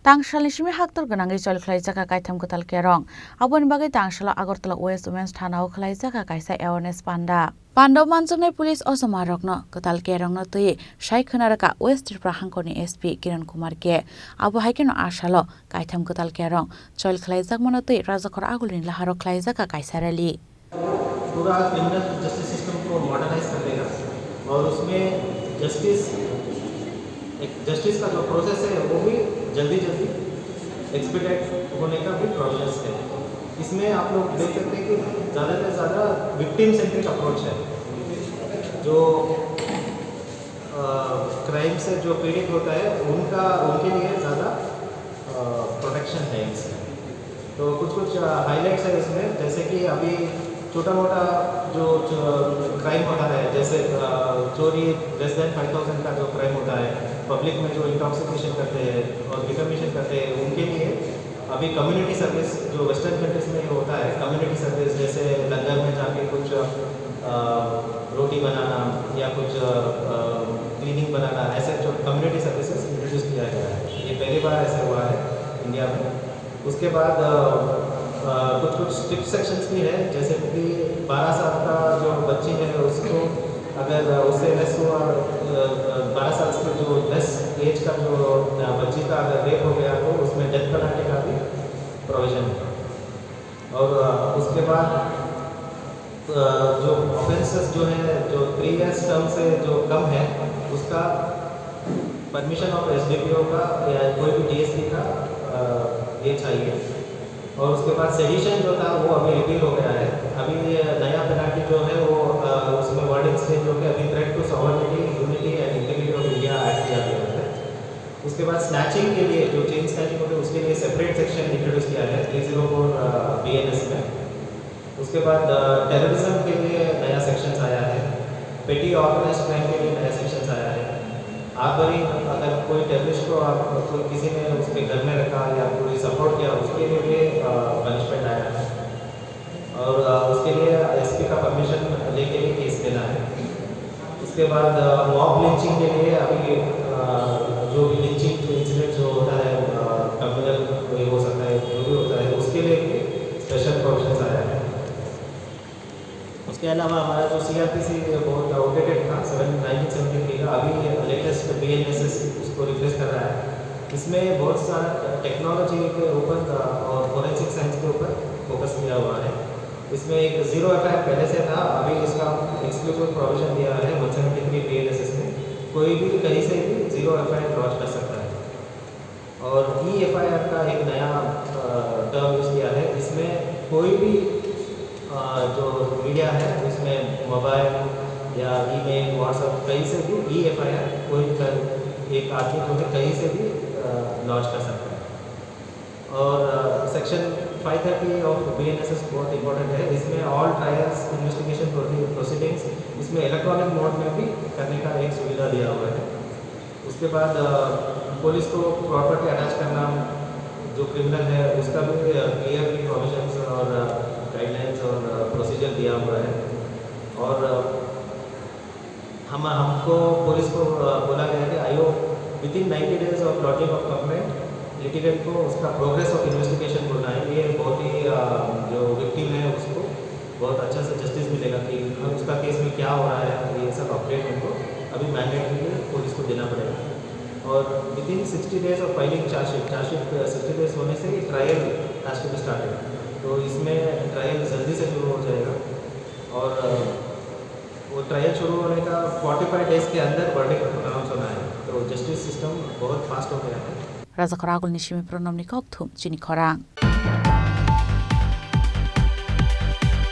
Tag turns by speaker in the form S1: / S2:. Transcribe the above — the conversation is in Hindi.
S1: Tangshal Shimi Haktor Ganangi Chol Klaisaka Kaitam Kutal Kerong. Abon Bagai Tangshala Agortala West Women's Tanao Klaisaka Kaisa Awareness Panda. Pando Manjone Police Osomarokno, Kutal Kerong no Tui, Shaikunaraka West Prahangoni SP Kiran Kumar Ke. Abu Haikino Ashalo, Kaitam Kutal Kerong, Chol Klaisak Monotui, Razakor Agulin Laharo Klaisaka Kaisarali.
S2: पूरा क्रिमिनल जस्टिस सिस्टम को मॉडर्नाइज कर देगा और उसमें जस्टिस का जो प्रोसेस है वो भी जल्दी एक्सपीडिएट होने का भी प्रोसेस है। इसमें आप लोग देख सकते हैं कि ज़्यादा से ज़्यादा विक्टिम सेंट्रिक अप्रोच है। जो क्राइम से जो पीड़ित होता है उनके लिए ज़्यादा प्रोटेक्शन है इसमें। तो कुछ हाइलाइट्स है इसमें, जैसे कि अभी छोटा मोटा जो क्राइम होता है, जैसे चोरी लेस देन 5000 का जो क्राइम होता है, पब्लिक में जो इंटॉक्सिकेशन करते हैं और डिफेमेशन करते हैं, उनके लिए अभी कम्युनिटी सर्विस जो वेस्टर्न कंट्रीज में होता है, कम्युनिटी सर्विस जैसे लंगर में जाके कुछ रोटी बनाना या कुछ क्लीनिंग बनाना, ऐसे जो कम्युनिटी सर्विसेज इंट्रोड्यूस किया गया है। ये पहली बार ऐसा हुआ है इंडिया में। उसके बाद कुछ स्ट्रिक्ट सेक्शंस भी है, जैसे कि 12 साल का जो बच्ची है उसको अगर उससे लेस हुआ 12 साल से जो लेस एज का जो बच्ची का अगर रेप हो गया तो उसमें डेथ पेनल्टी का भी प्रोविजन है। और उसके बाद जो ऑफेंसेस जो है जो 3 years टर्म से जो कम है उसका परमिशन ऑफ SDPO का या कोई भी DSP का ये चाहिए। और उसके बाद सेडिशन जो था वो अभी रिपील हो गया है। अभी नया पेनल्टी जो है वो उसमें वर्डिंग्स थे जो कि अभी threat to sovereignty, unity and integrity of India add किया गया है। उसके बाद स्नैचिंग के लिए जो चेन स्नैचिंग होती है उसके लिए सेपरेट सेक्शन इंट्रोड्यूस किया है 304 BNS में। उसके बाद टेररिज्म के लिए नया सेक्शन आया है, पेटी ऑर्गेनाइज्ड क्राइम के लिए नया सेक्शन आया है। आखिरी अगर कोई टेररिस्ट को कोई किसी ने उसके घर में रखा या कोई सपोर्ट किया उसके लिए भी पनिशमेंट आया है। और उसके लिए SP का परमिशन लेके भी केस देना है। उसके बाद मॉब लिंचिंग के लिए अभी जो भी लिंचिंग जो इंसिडेंट जो होता है कम्युनल कोई हो सकता है, जो भी होता है उसके लिए भी स्पेशल प्रोविजन आया है। उसके अलावा हमारा जो CRPC बहुत आउटडेटेड था 1973 का, अभी लेटेस्ट BNSS उसको रिप्लेस कर रहा है। इसमें बहुत सारा टेक्नोलॉजी के ऊपर और फोरेंसिक साइंस के ऊपर फोकस किया हुआ है। इसमें एक 0 FIR पहले से था, अभी इसका एक्सक्लूसिव प्रोविजन दिया है 173 BNSS में। कोई भी कहीं से भी 0 FIR लॉन्च कर सकता है। और EFIR का एक नया टर्म यूज़ किया है, इसमें कोई भी जो मीडिया है उसमें मोबाइल या ईमेल, व्हाट्सएप कहीं से भी EFIR कोई एक आदमी जो है कहीं से भी लॉन्च कर सकता है। और सेक्शन 530 ऑफ BNSS बहुत इंपॉर्टेंट है। इसमें ऑल ट्रायल्स इन्वेस्टिगेशन प्रोसीडिंग्स इसमें इलेक्ट्रॉनिक मोड में भी करने का एक सुविधा दिया हुआ है। उसके बाद पुलिस को प्रॉपर्टी अटैच करना जो क्रिमिनल है उसका भी क्लियरली प्रोविजंस और गाइडलाइंस और प्रोसीजर दिया हुआ है। और हमको पुलिस को बोला गया है कि आयोग within 90 days of lodging of complaint litigant को उसका प्रोग्रेस ऑफ इन्वेस्टिगेशन बोलना है। ये बहुत ही जो विक्टिम है उसको बहुत अच्छा से जस्टिस मिलेगा कि उसका केस में क्या हो रहा है, ये सब अपडेट उनको अभी मैंडेटली पुलिस को देना पड़ेगा। और within 60 days of filing chargesheet 60 days होने से ही trial has to be started. तो इसमें ट्रायल जल्दी से शुरू हो जाएगा और वो ट्रायल शुरू होने का 45 days के अंदर वर्डिक्ट अनाउंस होना है। तो जस्टिस सिस्टम बहुत फास्ट हो गया है।
S1: Razakor Agul Nishimi Pronom Nikok Thum Chini Korang.